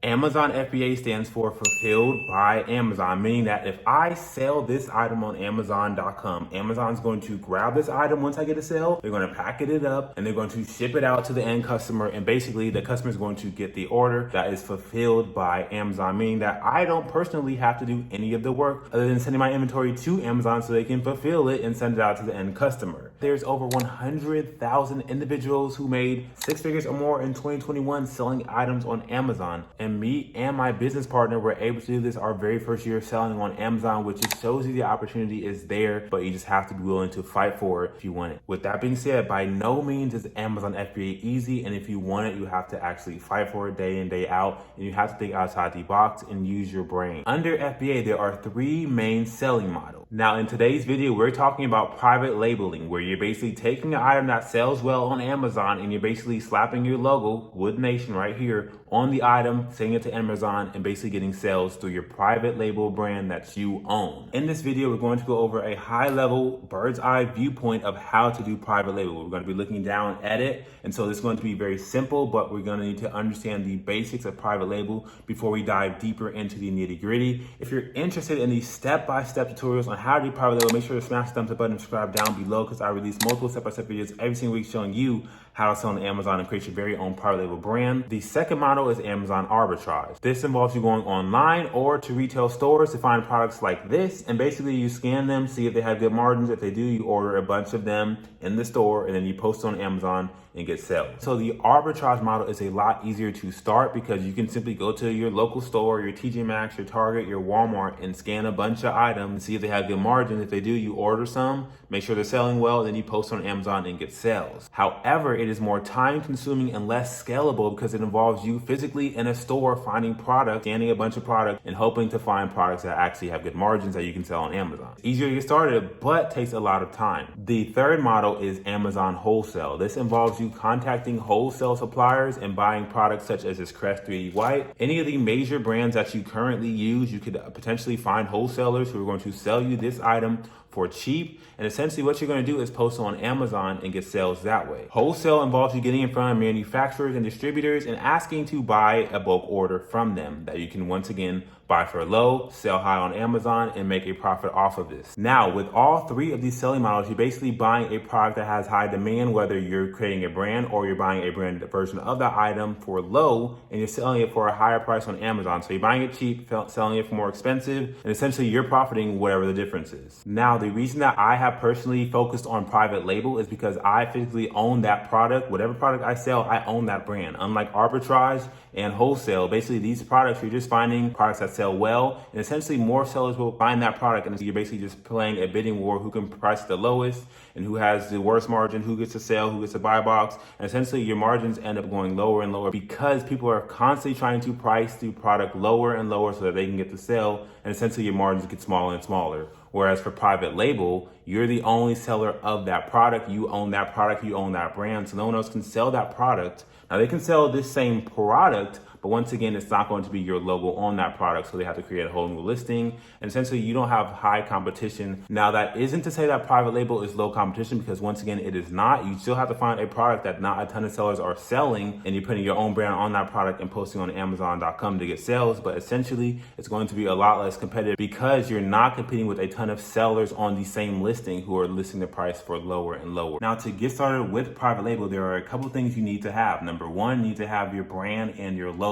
Amazon FBA stands for Fulfilled by Amazon, meaning that if I sell this item on Amazon.com, Amazon's going to grab this item once I get a sale, they're going to package it up, and they're going to ship it out to the end customer, and basically the customer is going to get the order that is fulfilled by Amazon, meaning that I don't personally have to do any of the work other than sending my inventory to Amazon so they can fulfill it and send it out to the end customer. There's over 100,000 individuals who made 6 figures or more in 2021 selling items on Amazon. And me and my business partner were able to do this our very first year selling on Amazon, which just shows you the opportunity is there, but you just have to be willing to fight for it if you want it. With that being said, by no means is Amazon FBA easy, and if you want it, you have to actually fight for it day in, day out, and you have to think outside the box and use your brain. Under FBA, there are 3 main selling models. Now, in today's video, we're talking about private labeling, where you're basically taking an item that sells well on Amazon and you're basically slapping your logo, Wood Nation right here, on the item, sending it to Amazon, and basically getting sales through your private label brand that you own. In this video, we're going to go over a high-level bird's eye viewpoint of how to do private label. We're going to be looking down at it, and so this is going to be very simple, but we're going to need to understand the basics of private label before we dive deeper into the nitty-gritty. If you're interested in these step-by-step tutorials on how to do private label, make sure to smash the thumbs up button and subscribe down below, because I release multiple step-by-step videos every single week showing you how to sell on Amazon and create your very own private label brand. The second model is Amazon Arbitrage. This involves you going online or to retail stores to find products like this, and basically you scan them, see if they have good margins. If they do, you order a bunch of them in the store, and then you post on Amazon and get sales. So the arbitrage model is a lot easier to start because you can simply go to your local store, your TJ Maxx, your Target, your Walmart, and scan a bunch of items and see if they have good margins. If they do, you order some, make sure they're selling well, then you post on Amazon and get sales. However, it is more time consuming and less scalable because it involves you physically in a store finding product, scanning a bunch of products, and hoping to find products that actually have good margins that you can sell on Amazon. It's easier to get started, but takes a lot of time. The third model is Amazon Wholesale. This involves you contacting wholesale suppliers and buying products such as this Crest 3D White. Any of the major brands that you currently use, you could potentially find wholesalers who are going to sell you this item for cheap, and essentially what you're going to do is post on Amazon and get sales that way. Wholesale involves you getting in front of manufacturers and distributors and asking to buy a bulk order from them that you can once again buy for low, sell high on Amazon, and make a profit off of this. Now, with all 3 of these selling models, you're basically buying a product that has high demand, whether you're creating a brand or you're buying a branded version of that item for low, and you're selling it for a higher price on Amazon. So you're buying it cheap, selling it for more expensive, and essentially you're profiting whatever the difference is. Now, the reason that I have personally focused on private label is because I physically own that product. Whatever product I sell, I own that brand. Unlike arbitrage and wholesale, basically these products, you're just finding products that sell well, and essentially more sellers will find that product, and you're basically just playing a bidding war, who can price the lowest and who has the worst margin, who gets to sell, who gets to buy box, and essentially your margins end up going lower and lower because people are constantly trying to price the product lower and lower so that they can get the sale, and essentially your margins get smaller and smaller. Whereas for private label, you're the only seller of that product. You own that product, you own that brand, so no one else can sell that product. Now they can sell this same product, but once again, it's not going to be your logo on that product, so they have to create a whole new listing, and essentially you don't have high competition. Now that isn't to say that private label is low competition, because once again, it is not. You still have to find a product that not a ton of sellers are selling, and you're putting your own brand on that product and posting on Amazon.com to get sales, but essentially it's going to be a lot less competitive because you're not competing with a ton of sellers on the same listing who are listing the price for lower and lower. Now, to get started with private label, there are a couple things you need to have. Number 1, you need to have your brand and your logo.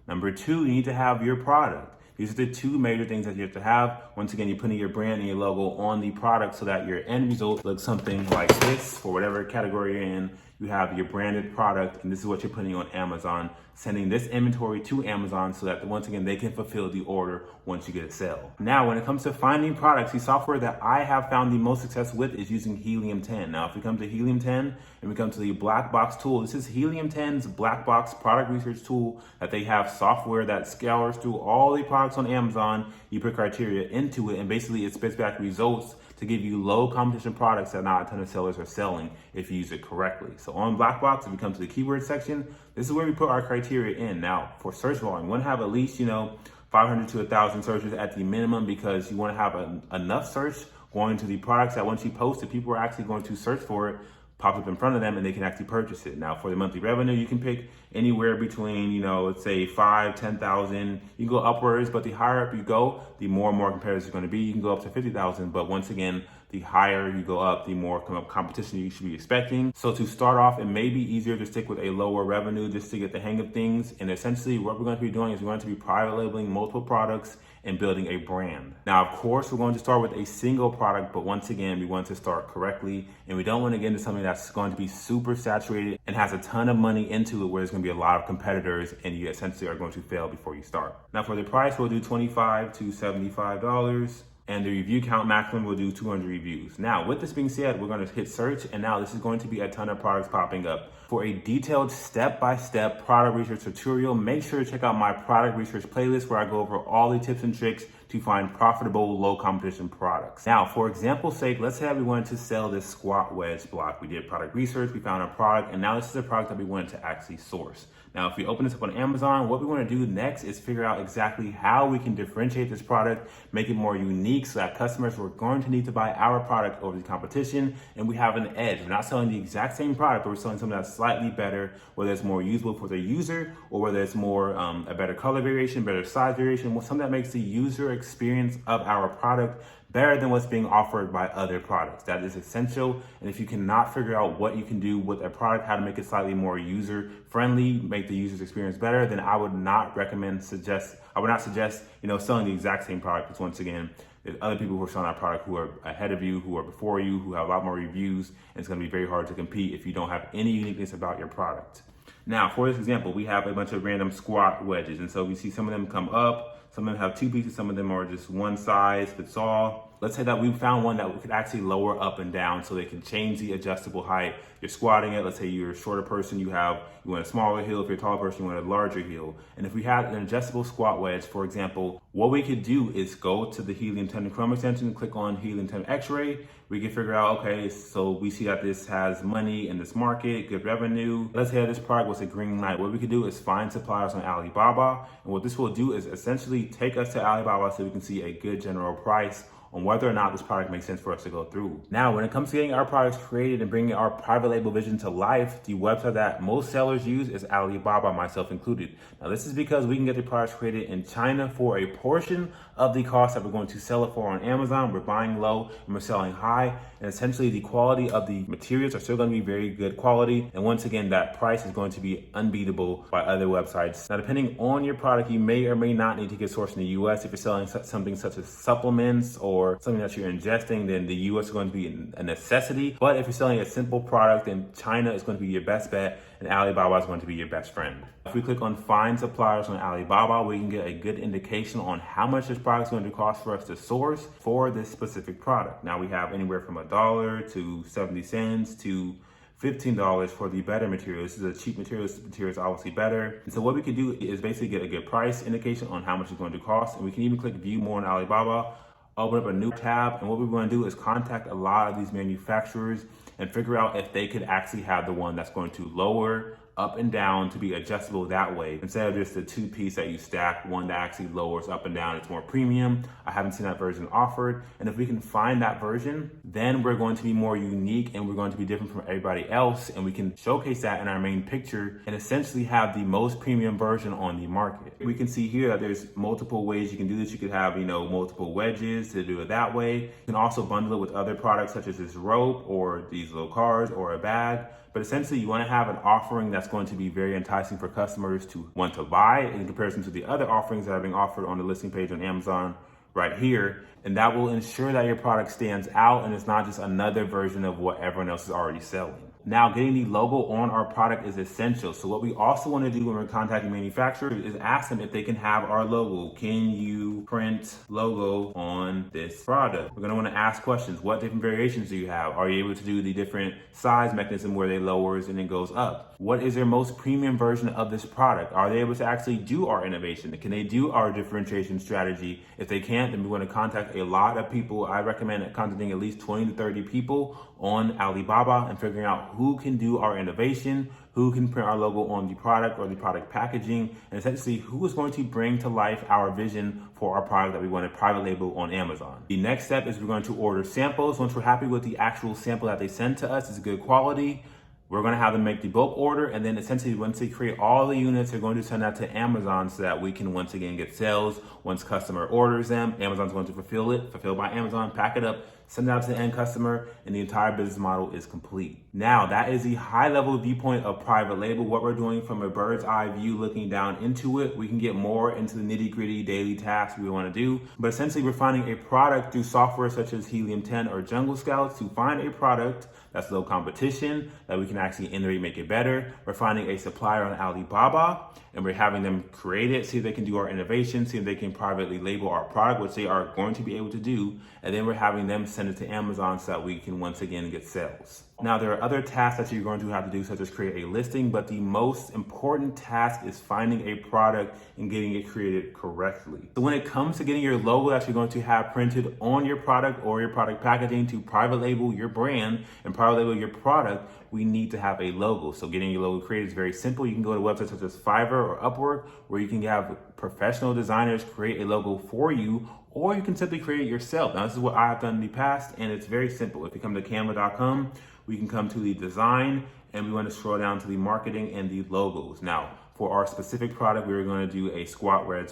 Number 2, you need to have your product. These are the 2 major things that you have to have. Once again, you're putting your brand and your logo on the product so that your end result looks something like this. For whatever category you're in, you have your branded product, and this is what you're putting on Amazon, sending this inventory to Amazon so that once again, they can fulfill the order once you get a sale. Now, when it comes to finding products, the software that I have found the most success with is using Helium 10. Now, if we come to Helium 10 and we come to the black box tool, this is Helium 10's black box product research tool that they have software that scours through all the products on Amazon. You put criteria into it, and basically it spits back results to give you low competition products that not a ton of sellers are selling if you use it correctly. So on Blackbox, if we come to the keyword section, this is where we put our criteria in. Now, for search volume, we want to have at least, 500 to 1,000 searches at the minimum, because you want to have enough search going to the products that once you post it, people are actually going to search for it, pops up in front of them and they can actually purchase it. Now for the monthly revenue, you can pick anywhere between, let's say 5, 10,000. You can go upwards, but the higher up you go, the more and more competitors are going to be. You can go up to 50,000, but once again, the higher you go up, the more competition you should be expecting. So to start off, it may be easier to stick with a lower revenue just to get the hang of things. And essentially what we're going to be doing is we're going to be private labeling multiple products and building a brand. Now, of course, we're going to start with a single product, but once again, we want to start correctly, and we don't want to get into something that's going to be super saturated and has a ton of money into it where there's going to be a lot of competitors and you essentially are going to fail before you start. Now for the price, we'll do $25 to $75. And the review count maximum will do 200 reviews. Now, with this being said, we're going to hit search, and now this is going to be a ton of products popping up. For a detailed step-by-step product research tutorial, make sure to check out my product research playlist where I go over all the tips and tricks to find profitable, low competition products. Now, for example's sake, let's say we wanted to sell this squat wedge block. We did product research, we found a product, and now this is a product that we wanted to actually source. Now, if we open this up on Amazon, what we want to do next is figure out exactly how we can differentiate this product, make it more unique so that customers are going to need to buy our product over the competition, and we have an edge. We're not selling the exact same product, but we're selling something that's slightly better, whether it's more usable for the user or whether it's more a better color variation, better size variation, something that makes the user experience of our product better than what's being offered by other products. That is essential. And if you cannot figure out what you can do with a product, how to make it slightly more user friendly, make the user's experience better, then I would not suggest selling the exact same product. Because once again, there's other people who are selling our product who are ahead of you, who are before you, who have a lot more reviews, and it's going to be very hard to compete if you don't have any uniqueness about your product. Now, for this example, we have a bunch of random squat wedges, and so we see some of them come up. Some of them have two pieces, some of them are just one size fits all. Let's say that we found one that we could actually lower up and down so they can change the adjustable height. You're squatting it, let's say you're a shorter person, you want a smaller heel. If you're a taller person, you want a larger heel. And if we had an adjustable squat wedge, for example, what we could do is go to the Helium 10 Chrome extension and click on Helium 10 X-Ray. We can figure out, okay, so we see that this has money in this market, good revenue. Let's say this product was a green light. What we could do is find suppliers on Alibaba. And what this will do is essentially take us to Alibaba so we can see a good general price on whether or not this product makes sense for us to go through. Now, when it comes to getting our products created and bringing our private label vision to life, the website that most sellers use is Alibaba, myself included. Now, this is because we can get the products created in China for a portion of the cost that we're going to sell it for on Amazon. We're buying low and we're selling high. And essentially the quality of the materials are still going to be very good quality. And once again, that price is going to be unbeatable by other websites. Now, depending on your product, you may or may not need to get sourced in the US. If you're selling something such as supplements or something that you're ingesting, then the US is going to be a necessity. But if you're selling a simple product, then China is going to be your best bet and Alibaba is going to be your best friend. If we click on Find Suppliers on Alibaba, we can get a good indication on how much this product is going to cost for us to source for this specific product. Now, we have anywhere from $1 to 70 cents to $15 for the better material. This is a cheap material. This material is obviously better. And so what we can do is basically get a good price indication on how much it's going to cost. And we can even click View More on Alibaba, open up a new tab. And what we want to do is contact a lot of these manufacturers and figure out if they could actually have the one that's going to lower up and down to be adjustable that way, instead of just the two piece that you stack, one that actually lowers up and down. It's more premium. I haven't seen that version offered. And if we can find that version, then we're going to be more unique and we're going to be different from everybody else. And we can showcase that in our main picture and essentially have the most premium version on the market. We can see here that there's multiple ways you can do this. You could have, multiple wedges to do it that way. You can also bundle it with other products such as this rope or these little cards or a bag. But essentially, you want to have an offering that's going to be very enticing for customers to want to buy in comparison to the other offerings that are being offered on the listing page on Amazon right here. And that will ensure that your product stands out and it's not just another version of what everyone else is already selling. Now, getting the logo on our product is essential. So what we also want to do when we're contacting manufacturers is ask them if they can have our logo. Can you print logo on this product? We're going to want to ask questions. What different variations do you have? Are you able to do the different size mechanism where they lowers and it goes up? What is their most premium version of this product? Are they able to actually do our innovation? Can they do our differentiation strategy? If they can't, then we want to contact a lot of people. I recommend contacting at least 20 to 30 people on Alibaba and figuring out who can do our innovation, who can print our logo on the product or the product packaging, and essentially who is going to bring to life our vision for our product that we want to private label on Amazon. The next step is we're going to order samples. Once we're happy with the actual sample that they send to us is good quality, we're going to have them make the bulk order, and then essentially once they create all the units, they're going to send that to Amazon so that we can once again get sales. Once customer orders them, Amazon's going to fulfilled by Amazon, pack it up, send it out to the end customer, and the entire business model is complete. Now, that is the high level viewpoint of private label, what we're doing from a bird's eye view looking down into it. We can get more into the nitty gritty daily tasks we want to do, but essentially we're finding a product through software such as Helium 10 or Jungle Scouts to find a product that's low competition, that we can actually iterate, make it better. We're finding a supplier on Alibaba, and we're having them create it, see if they can do our innovation, see if they can privately label our product, which they are going to be able to do. And then we're having them send it to Amazon so that we can once again get sales. Now, there are other tasks that you're going to have to do, such as create a listing, but the most important task is finding a product and getting it created correctly. So when it comes to getting your logo that you're going to have printed on your product or your product packaging to private label your brand and private label your product, we need to have a logo. So getting your logo created is very simple. You can go to websites such as Fiverr or Upwork, where you can have professional designers create a logo for you, or you can simply create it yourself. Now, this is what I have done in the past, and it's very simple. If you come to canva.com, we can come to the design, and we want to scroll down to the marketing and the logos. Now, for our specific product, we were going to do a squat wedge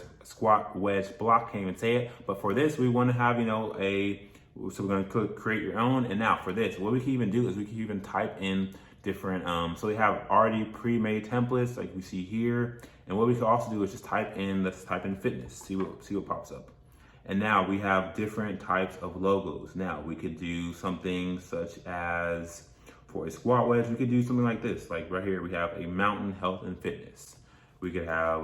block, can't even say it. But for this, we want to have, so we're going to create your own. And now for this, what we can even do is we can even type in different, so they have already pre-made templates like we see here. And what we can also do is just let's type in fitness, see what pops up. And now we have different types of logos. Now we could do something such as, for a squat wedge, we could do something like this. Like right here, we have a mountain health and fitness. We could have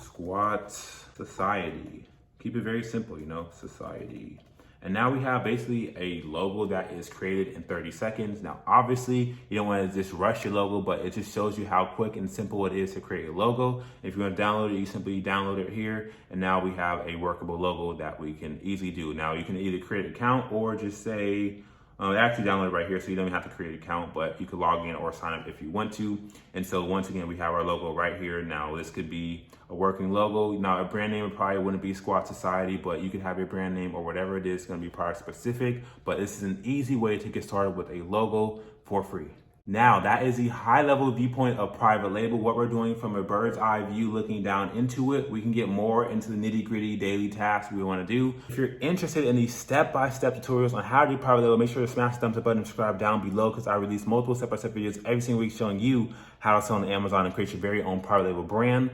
squat society. Keep it very simple, society. And now we have basically a logo that is created in 30 seconds. Now, obviously, you don't want to just rush your logo, but it just shows you how quick and simple it is to create a logo. If you want to download it, you simply download it here. And now we have a workable logo that we can easily do. Now, you can either create an account or just say, actually download it right here, so you don't even have to create an account, but you could log in or sign up if you want to. And so once again, we have our logo right here. Now, this could be a working logo. Now, a brand name probably wouldn't be Squat Society, but you could have your brand name or whatever it is, going to be product specific. But this is an easy way to get started with a logo for free. Now, that is the high level viewpoint of private label, what we're doing from a bird's eye view looking down into it. We can get more into the nitty gritty daily tasks we want to do. If you're interested in these step-by-step tutorials on how to do private label, make sure to smash the thumbs up button and subscribe down below, because I release multiple step-by-step videos every single week showing you how to sell on Amazon and create your very own private label brand.